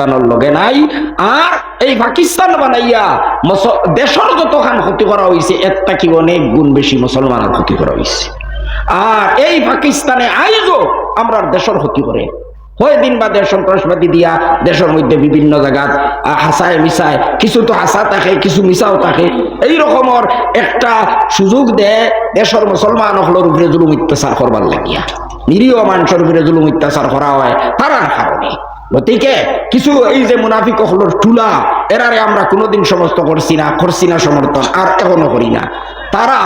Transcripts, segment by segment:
পাকিস্তানের লগে নাই। আর এই পাকিস্তান বানাইয়া দেশের যতখান ক্ষতি করা হয়েছে এর থেকে অনেক গুণ বেশি মুসলমানের ক্ষতি করা হয়েছে। আর এই পাকিস্তানে আইজও আমরা দেশের ক্ষতি করে হয় দিন বাদে সন্ত্রাসবাদী দিয়া দেশের মধ্যে বিভিন্ন জায়গা হাসায় মিশায়, কিছু তো হাসা থাকে কিছু মিশাও থাকে, এই রকমের একটা সুযোগ দেয় দেশের মুসলমান হলোর উপরে জুলুম অত্যাচার করবার লাগিয়া। নিরীহ মানুষের উপরে জুলুম অত্যাচার করা হয় তারার কারণে। গতিকে কিছু এই যে মুনাফিক হলোর টুলা এরারে আমরা কোনোদিন সমস্ত করছি না সমর্থন, আর এখনো করি না। তারা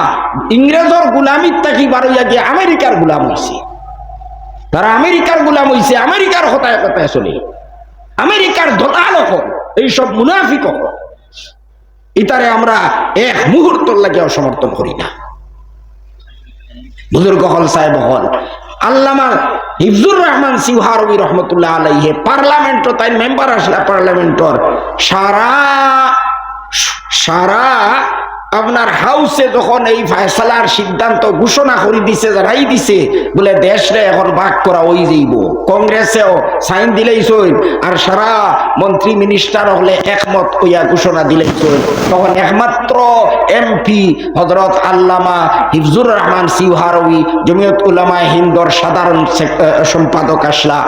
ইংরেজর গুলামির থাকি বারইয়া গিয়ে আমেরিকার গুলাম হয়েছে। তারা আমেরিকার গুলাম হয়েছে, আমেরিকার কথায় কথায় চলে, আমেরিকার দলাল হল এইসব মুনাফিক হল। ইতারে আমরা এক মুহূর্ত লাগে সমর্থন করি না। বুজুর্গ হল সাহেব হল আল্লামা হিফজুর রহমান সিহারবি রহমতুল্লাহ আলাইহে পার্লামেন্টর তাই মেম্বার আসলে পার্লামেন্টর সারা আপনার হাউসে যখন এই ফয়সালার সিদ্ধান্ত ঘোষণা করে দিছে, যারাই দিছে বলে দেশরে এখন ভাগ করা হয়ে যাইব, কংগ্রেসেও সাইন দিলেই সই আর সারা মন্ত্রী মিনিস্টার হলে একমত হইয়া ঘোষণা দিলেই সই, তখন একমাত্র এমপি হযরত আল্লামা হিফজুর রহমান সিহারবি জমিয়ত উলামায়ে হিন্দর সাধারণ সম্পাদক আসলা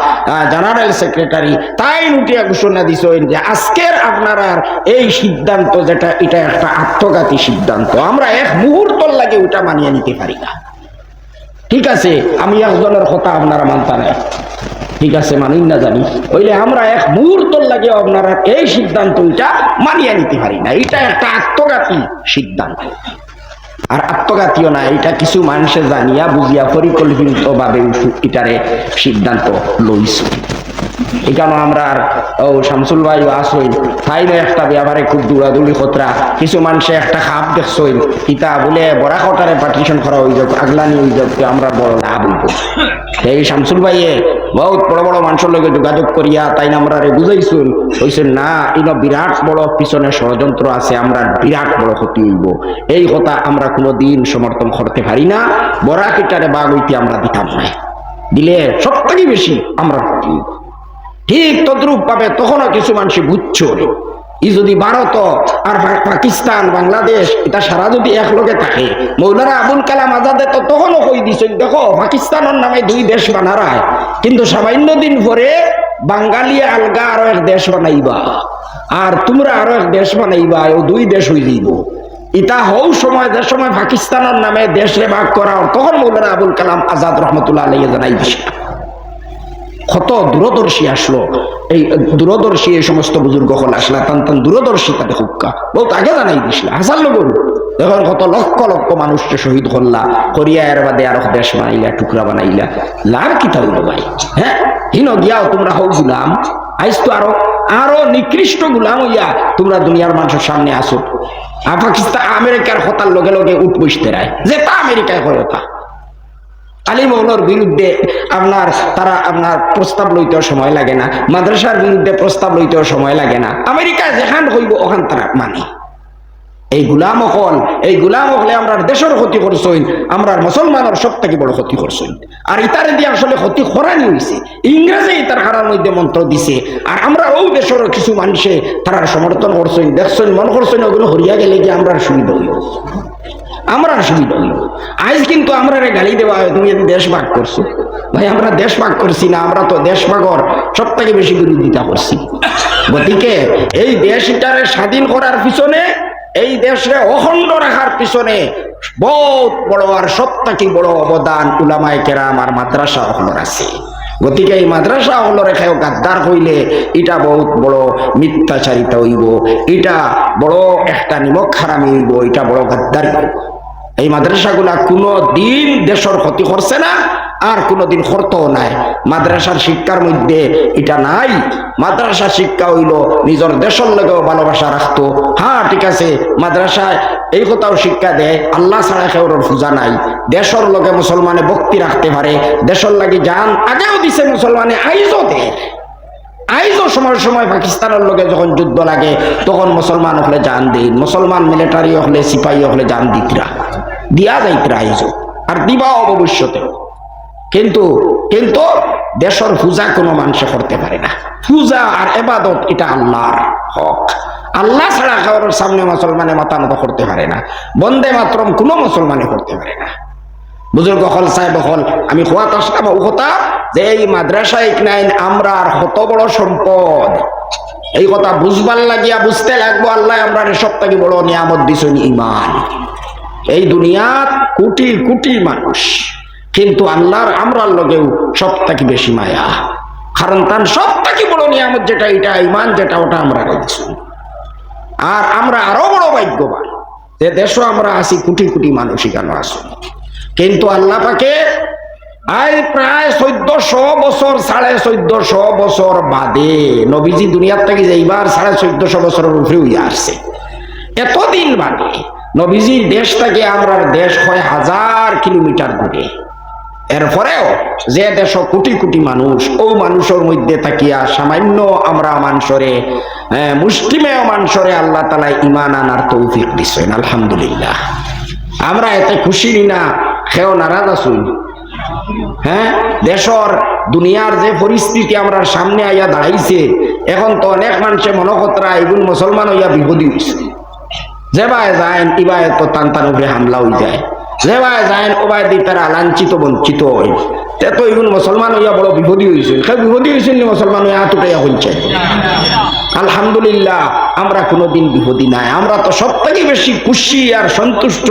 জেনারেল সেক্রেটারি তাই উঠিয়া ঘোষণা দিছেন যে আজকের আপনারা এই সিদ্ধান্ত যেটা এটা একটা আত্মঘাতী সিদ্ধান্ত, আমরা এক মুহূর্ত লাগে ওটা মানিয়ে নিতে পারি না। ঠিক আছে, আমি একজনের কথা আপনারা মানতা নাই, ঠিক আছে মানি না জানি, হইলে আমরা এক মুহূর্ত লাগে আপনারা এই সিদ্ধান্ত এটা মানিয়ে নিতে পারি না। এটা একটা আত্মঘাতী সিদ্ধান্ত, আর আত্মঘাতীও না, এটা কিছু মানুষে জানিয়া বুঝিয়া পরিকল্পিত ভাবে এটারে সিদ্ধান্ত লইছে। এখানে আমরা শামসুল ভাই আসইন তাই একটা ব্যাপারে খুব দৌড়াদৌড়ি খতরা, কিছু মানুষে একটা খাপ দেখছইন ইটা বলে বড়া কটারে পার্টিশন করা হয়ে যাক, আগলানি হয়ে যাক, আমরা বড় লাভ হইব। এই শামসুল ভাইয়ে বহুত বড় বড় মানুষের লগে যোগাযোগ করিয়া তাই আমরা বুঝাইছুন, হইছেন না ইনো বিরাট বড় পিছনে ষড়যন্ত্র আছে, আমরা বিরাট বড় ক্ষতি হইব। এই কথা আমরা কোনোদিন সমর্থন করতে পারি না। বড়া কেটারে বাঘ হইতে আমরা দিতাম না, দিলে সব থেকে বেশি আমরা ক্ষতি হইব। ঠিক তদ্রুপ ভাবে তখনও কিছু মানুষ বুঝছ ই যদি ভারত আর পাকিস্তান বাংলাদেশ এটা সারা যদি একলগে থাকে, মৌলানা আবুল কালাম আজাদে তো তখনও কই দিছেন দেখো পাকিস্তানের নামে দুই দেশ বানারায়, কিন্তু সামান্য দিন পরে বাঙালি আলগা আরো এক দেশ বানাইবা আর তোমরা আরো এক দেশ বানাইবা, ও দুই দেশ হয়ে যাইব। ইটা হও সময় যে সময় পাকিস্তানের নামে দেশে ভাগ করা, তখন মৌলানা আবুল কালাম আজাদ রহমতুল্লাহ আলাইহি জানাই দিছে। কত দূরদর্শী আসলো, এই দূরদর্শী এই সমস্ত বুজুর্গ হল আসলা টান টান দূরদর্শিতা দেখুকা বহুত আগে জানাই দিছিল। হাসান লোক দেখুন কত লক্ষ লক্ষ মানুষকে শহীদ করলা, করিয়া এর বাদে আরো দেশ বানাইলা, টুকরা বানাইলা, লাভ কি থাকল ভাই? হ্যাঁ হিনো গিয়াও তোমরা হও গুলাম, আইস তো আরো আরো নিকৃষ্ট গুলাম হইয়া তোমরা দুনিয়ার মানুষের সামনে আসো। আর পাকিস্তান আমেরিকার হতার লগে লগে উঠ বসতে রায় যে তা আমেরিকায় হয় তা আলিমৌলার বিরুদ্ধে তারা প্রস্তাব লইতেও সময় লাগে না, মাদ্রাসার বিরুদ্ধে প্রস্তাব লইতেও সময় লাগে না, আমেরিকায় যেখান হইব ওখান তারা মানে। এই গুলাম হলে আমরা দেশের ক্ষতি করছইন, আমরা মুসলমানের সব থেকে বড় ক্ষতি করছইন। আর ইতারে দিয়ে আসলে ক্ষতি করানি হয়েছে, ইংরেজি ইতার হারার মধ্যে মন্ত্র দিছে, আর আমরা ওই দেশের কিছু মানুষে তারা সমর্থন করছইন, দেখছইন মন করছইন, ওগুলো হরিয়া গেলে গিয়ে আমরা সুবিধা হইব, আমরা সুবিধা হইব। আজ কিন্তু আমরা গালি দেওয়া হয় তুমি যদি দেশ ভাগ করছো, ভাই আমরা দেশ ভাগ করছি না, আমরা তো দেশ ভাগর সব থেকে বেশি বিরোধিতা করছি। গতিকে এই দেশটারে স্বাধীন করার পিছনে, এই দেশে অখণ্ড রাখার পিছনে বহুত বড় আর সব থেকে বড় অবদান উলামায়ে কেরাম আর মাদ্রাসা হল আছে। গতিকে এই মাদ্রাসা হল রেখায় গাদ্দার হইলে এটা বহুত বড় মিথ্যাচারিতা হইব, এটা বড় একটা নিমক হারামি হইব, এটা বড় গাদ্দারি হইব। এই মাদ্রাসাগুলা কোনো দিন দেশের ক্ষতি করছে না, আর কোনোদিন করতেও নাই। মাদ্রাসার শিক্ষার মধ্যে এটা নাই। মাদ্রাসা শিক্ষা হইল নিজের দেশের লগেও ভালোবাসা রাখতো। হ্যাঁ ঠিক আছে, মাদ্রাসায় এই কথাও শিক্ষা দেয় আল্লাহ ছাড়া কেউর পূজা নাই, দেশের লগে মুসলমানে ভক্তি রাখতে পারে, দেশের লাগে জান আগেও দিছে মুসলমানে, আইজও দেয়। আইজও সময় সময় পাকিস্তানের লগে যখন যুদ্ধ লাগে তখন মুসলমান হলে জান দেন, মুসলমান মিলিটারি হলে সিপাহী হলে জান দিতরা দিয়া যাইতরা আইজও, আর দিবাও ভবিষ্যতে। কিন্তু দেশের পূজা কোনো মানুষে করতে পারে না। পূজা আর ইবাদত এটা আল্লাহর হক। আল্লাহ ছাড়া কারোর সামনে মুসলমানে মাথা নত করতে পারে না। বন্দে মাতরম কোনো মুসলমানে করতে পারে না। বুজুর্গ হল সাহেব হল আমি খোয়াত আসলাম ও কথা যে এই মাদ্রাসা ইকনাইন আমরা কত বড় সম্পদ, এই কথা বুঝবার লাগিয়া বুঝতে লাগবো আল্লাহ আমরা সব থেকে বড় নিয়ামত দিছেন ঈমান। এই দুনিয়াত কোটি কোটি মানুষ, কিন্তু আল্লাহর আমরার লগেও সব থেকে বেশি মায়া, কারণ তার সব থেকে বড় নিয়ামত যেটা এটা ঈমান, যেটা ওটা আমরা রয়েছি। আর আমরা আরো বড় ভাগ্যবান যে দেশও আমরা আছি কোটি কোটি মানুষ এখানে আসুন, কিন্তু আল্লাহ পাকে আই প্রায় 1400 বছর 1450 বছর বাদে নবীজি দুনিয়ার থেকে এইবার 1450 বছরের উপরে হইয়া আসছে। এতদিন বাদে নবীজির দেশ থেকে আমরা দেশ হয় 1000 কিলোমিটার দূরে। এরপরেও যে দেশ কোটি কোটি মানুষ, ও মানুষের মধ্যে থাকিয়া সামান্য আমরা মানুষরে মুসলিমেও মানুষরে আল্লাহ তাআলা ঈমান আনার তৌফিক দিছেন। আলহামদুলিল্লাহ আমরা এতে খুশি না, কেউ নারাজ আছুন? হ্যাঁ, দেশর দুনিয়ার যে পরিস্থিতি আমরা সামনে আইয়া দাঁড়াইছে, এখন তো অনেক মানুষে মনকতরা এগুলো মুসলমান হইয়া বিপদী হয়েছে। যে ভাই যায় ইবাই তো টান উপরে হামলা হয়ে যায়, যে ভাই যায় ওবাই দি তারা লাঞ্ছিত বঞ্চিত হয়, তে তো এগুলো মুসলমান হইয়া বড় বিপদী হয়েছে। কেউ বিপদী হয়েছেন মুসলমান হইয়া হাতুটাইয়া হইছে। আলহামদুলিল্লাহ আমরা কোনোদিন বিপদী নাই, আমরা তো সব থেকে বেশি খুশি আর সন্তুষ্ট।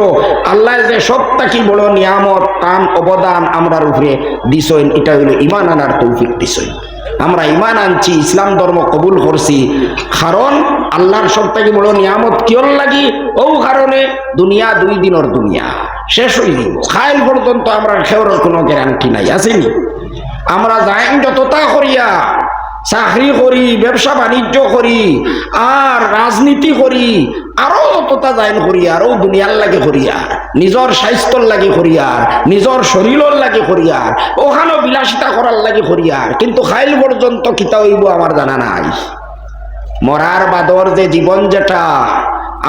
আল্লাহ যে সব থেকে বড় নিয়ামত টান অবদান আমরার উপরে দিছেন, এটা হইল ঈমান আনার তৌফিক দিছেন। আমরা ঈমান আনছি, ইসলাম ধর্ম কবুল করছি, কারণ আল্লাহর সব থেকে বড় নিয়ামত কিয়র লাগি? ও কারণে দুনিয়া 2 দিনের দুনিয়া শেষ হয়ে যাব, খাইল পর্যন্ত আমরা খেওয়ার কোনো গ্যারান্টি নাই, আসেনি? আমরা যাই যতটা করিয়া চাকরি করি, ব্যবসা বাণিজ্য করি, আর রাজনীতি করি, আরো যতটা যাইন করি, আরো দুনিয়ার লাগে করিয়ার, নিজের স্বাস্থ্যর লাগে করিয়ার, নিজের শরীরের লাগে করিয়ার, ওখানেও বিলাসিতা করার লাগে করিয়ার, কিন্তু খাইল পর্যন্ত কিতা হইব আমার জানা নাই। মরার বাদর যে জীবন, যেটা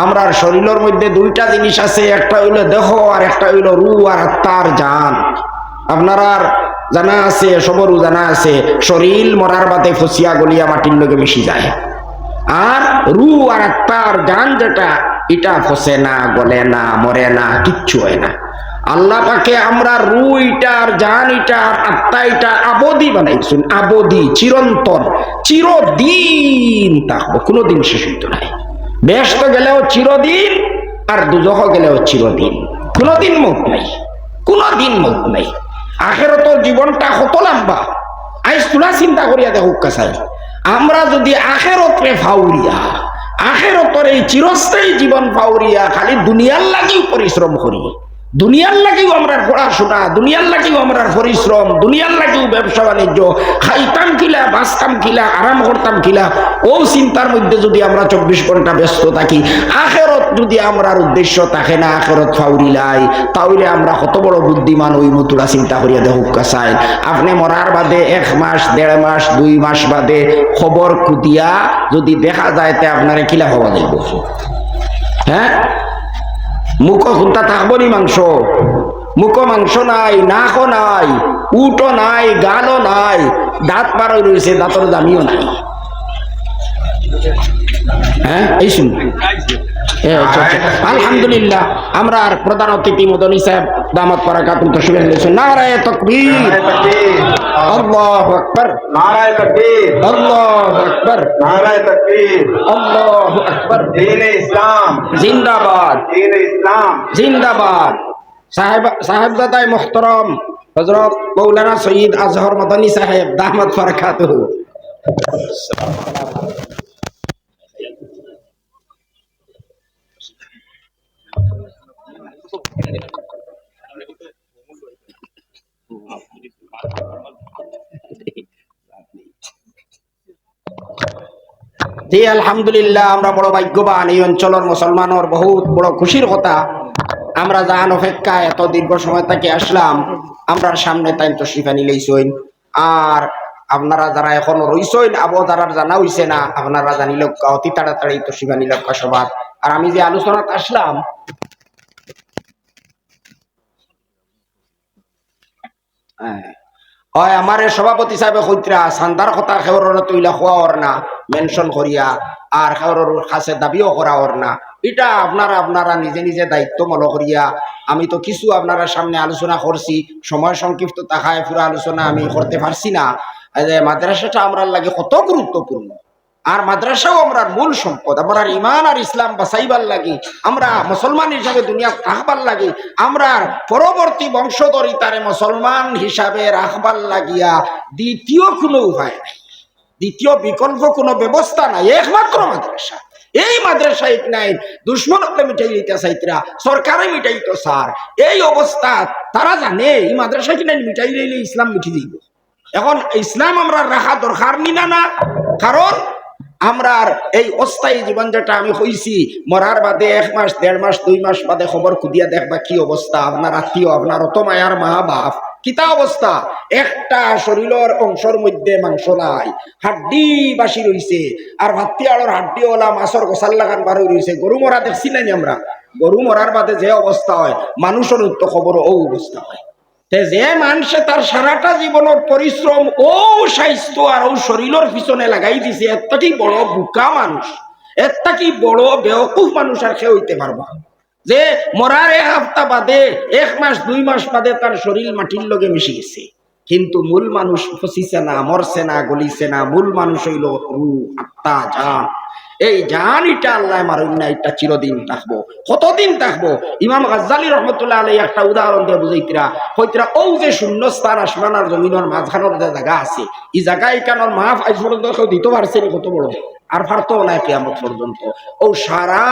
আমরার শরীরের মধ্যে 2টা জিনিস আছে, একটা হইল দেহ আর একটা হইল রু আর আত্মার জান। আপনারা জানা আছে, সবরও জানা আছে, শরীর মরার বাদে ফসিয়া গলিয়া মাটির লগে মিশি যায়, আর রু আর আত্মার জান যেটা এটা ফসে না, গলে না, মরে না, কিচ্ছু হয় না। আল্লাহ পাকে আমরা রু এটা আর জান এটা আর আত্মা এটা আবদি বানাইছেন, আবদি, চিরন্তন, চিরদিন থাকবো, কোনোদিন শেষ হইতো নাই। বেহেশত গেলেও চিরদিন, আর দুজখ গেলেও চিরদিন, কোনোদিন মৌত নাই, কোনোদিন মৌত নাই। আখেরাতের জীবনটা কত লম্বা, আইস তোলা চিন্তা করিয়া দেখো কাছাই। আমরা যদি আখেরাতে ফাউরিয়া, আখেরাতের এই চিরস্থায়ী জীবন ফাউরিয়া খালি দুনিয়ার লাগি পরিশ্রম করি, দুনিয়ার লাগেও আমরা পড়াশোনা, দুনিয়ার লাগেও আমরা পরিশ্রম, দুনিয়ার লাগেও ব্যবসা বাণিজ্য, খাইতাম কিলা, বাঁচতাম কিলা, আরাম করতাম কিলা, ও চিন্তার মধ্যে যদি আমরা 24 ঘন্টা ব্যস্ত থাকি, আখেরত যদি আমরার উদ্দেশ্য থাকে না, আখেরত ফাউরিলাই, তাহলে আমরা কত বড় বুদ্ধিমান ওই মতুরা চিন্তা করিয়া দেখুক কাছাই। আপনি মরার বাদে 1 মাস, 1.5 মাস, 2 মাস বাদে খবর খুদিয়া যদি দেখা যায়, তে আপনারা কিলা হওয়া যাইব? হ্যাঁ, মুখ খুঁটা থাকবো নি মাংস? মুখ মাংস নাই, নাকও নাই, উটও নাই, গালও নাই, দাঁত পার রয়েছে, দাঁতর দামিও নাই। হ্যাঁ, এই শুন। আলহামদুলিল্লাহ আমরা আর প্রধান অতিথি মদনী সাহেব দামাত বারাকাতুহু তাশরীফ এনেছেন। নারায়ে তাকবীর, আল্লাহু আকবার, নারায়ে তাকবীর, আল্লাহু আকবার, নারায়ে তাকবীর, আল্লাহু আকবার। দ্বীনে ইসলাম জিন্দাবাদ, দ্বীনে ইসলাম জিন্দাবাদ। সাহেবজাদাই মুহতারাম হযরত মাওলানা সৈয়দ আজহর মদনী সাহেব দামাত বারাকাতুহু। জি আলহামদুলিল্লাহ আমরা বড় ভাগ্যবান, এই অঞ্চলের মুসলমানের বহুত বড় খুশির কথা। আমরা জান অপেক্ষা এত দীর্ঘ সময় থেকে আসলাম, আমরা সামনে তাই তশরিফ আনি লইছইন। আর আপনারা যারা এখন রইছইন, আবো যারা জানা হইছে না, আপনারা জানিল অতি তাড়াতাড়ি তশরিফ আনি লক্ষ্য সবার। আর আমি যে আলোচনাতে আসলাম, হয় আমার সভাপতি সাহেবে কইতরা সান্দার কথা খেওর তৈলা খোয়াওর না মেনশন করিয়া আর খেওর কাছে দাবিও করাওর না। এটা আপনারা নিজে নিজে দায়িত্ব মনে করিয়া আমি তো কিছু আপনারা সামনে আলোচনা করছি, সময় সংক্ষিপ্ত থাকায় পুরো আলোচনা আমি করতে পারছি না। মাদ্রাসাটা আমরা লাগে কত গুরুত্বপূর্ণ, আর মাদ্রাসাও আমরা মূল সম্পদ। আমরা ইমান আর ইসলাম বাঁচাইবার লাগে, আমরা মুসলমান হিসাবে দুনিয়া থাকবার লাগে, আমরা পরবর্তী বংশধরী তারে মুসলমান হিসাবে রাখবার লাগিয়া দ্বিতীয় কোনো উপায় নাই, দ্বিতীয় বিকল্প কোনো ব্যবস্থা নাই, একমাত্র মাদ্রাসা। এই মাদ্রাসায় নাই দুশ্মন মিটাই দিতে চাইতরা সরকারে মিটাই তো স্যার। এই অবস্থা তারা জানে এই মাদ্রাসা কিনা মিটাই দিলে ইসলাম মিটি দিব। এখন ইসলাম আমরা রাখা দরকার নিনা না, কারণ আমরা এই অস্থায়ী জীবন যেটা আমি কইছি মরার বাদে 1 মাস 1.5 মাস 2 মাস বাদে খবর খুদিয়া দেখবা কি অবস্থা, আপনার আত্মীয় আপনার অত মায়ার মা বাপ কিতা অবস্থা, একটা শরীরের অংশের মধ্যে মাংস নাই, হাড্ডি বাসি রইছে, আর ভাত্তিয়াড়ের হাড্ডি ওলা মাছের গোসাল লাগান বার রইছে। গরু মরা দেখছি নাই আমরা, গরু মরার বাদে যে অবস্থা হয় মানুষের তো খবর ও অবস্থা হয়। যে মানুষে তার সারাটা জীবনের পরিশ্রম ও স্বাস্থ্য আর ও শরীরের পিছনে লাগাই দিছে, এত কি বড় বুকা মানুষ, এত কি বড় বেওকুফ মানুষ আর কেউ হইতে পারবো যে মরার 1 সপ্তাহ বাদে 1 মাস 2 মাস বাদে তার শরীর মাটির লগে মিশে গেছে। কিন্তু মূল মানুষ ফসিছে না, মরছে না, গলিছে না, মূল মানুষ হইল রূহ, আত্মা, জান। এই জান এটা আল্লাহ মারুন না, এটা চিরদিন থাকবো। কতদিন থাকবো? ইমাম গাজ্জালী রহমতুল্লাহ আলাইহি একটা উদাহরণ দিয়ে বুঝাইতরা কইতরা ও যে শূন্যস্থান আসমান আর জমিনের মাঝখানের যে জায়গা আছে, এই জায়গায় কেন মাফ আজ পর্যন্ত কেউ দিতে পারছে না, কত বড় আর পারতো না কিয়ামত পর্যন্ত। ও সারা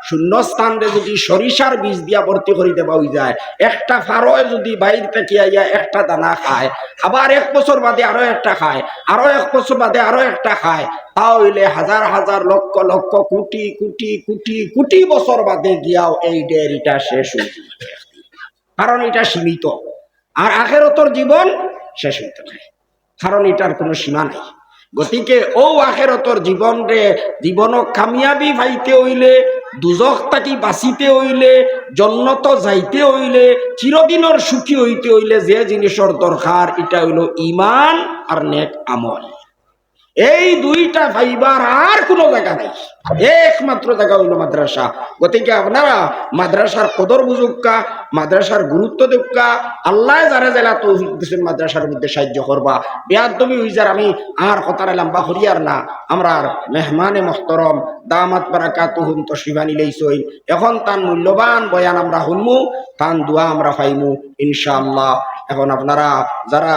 শূন্যস্থান যদি সরিষার বীজ দিয়া ভর্তি করে দেওয়া হয়ে যায়, একটা ফারোয় যদি বাইর থেকে আইয়া একটা দানা খায়, আবার 1 বছর বাদে আরো একটা খায়, আরো 1 বছর বাদে আরো একটা খায়, তাহলে হাজার হাজার লক্ষ লক্ষ কোটি কোটি কোটি কোটি বছর বাদে গিয়াও এই ডেরিটা শেষ হয়ে যাবে, কারণ এটা সীমিত। আর আখিরাতের জীবন শেষ হইতে পারে, কারণ এটার কোনো সীমা নাই। গতিকে ও আখিরাতের জীবন কামিয়াবি পাইতে হইলে, দুজখ থাকি বাঁচিতে হইলে, জান্নাত যাইতে হইলে, চিরদিনের সুখী হইতে হইলে যে জিনিসের দরকার এটা হইল ঈমান আর নেক আমল। এই দুইটা ফাইবার আর কোনো জায়গা নাই, একমাত্র জায়গা হইল মাদ্রাসা। গতিকে আপনারা মাদ্রাসার কদর বুঝুকা, মাদ্রাসার গুরুত্ব দেখা, আল্লাহ যারা জেলা তৌফিক দিয়েছেন মাদ্রাসার মধ্যে সাহায্য করবা। বেয়াদবি হইজার আমি আর কথার লম্বা করিয়ার না। আমরা মেহমানে মোহতরম দামাত বারাকাতুহুম তশরিফানি লইছই, এখন তার মূল্যবান বয়ান আমরা শুনমু, তান দোয়া আমরা পাইমু ইনশাআল্লাহ। এখন আপনারা যারা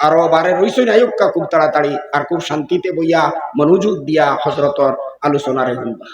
আরো বারে রইছই আয়ুক্কা খুব তাড়াতাড়ি আর খুব শান্তিতে বইয়া মনোযোগ দিয়া হযরতর আলোচনারে শুনবা।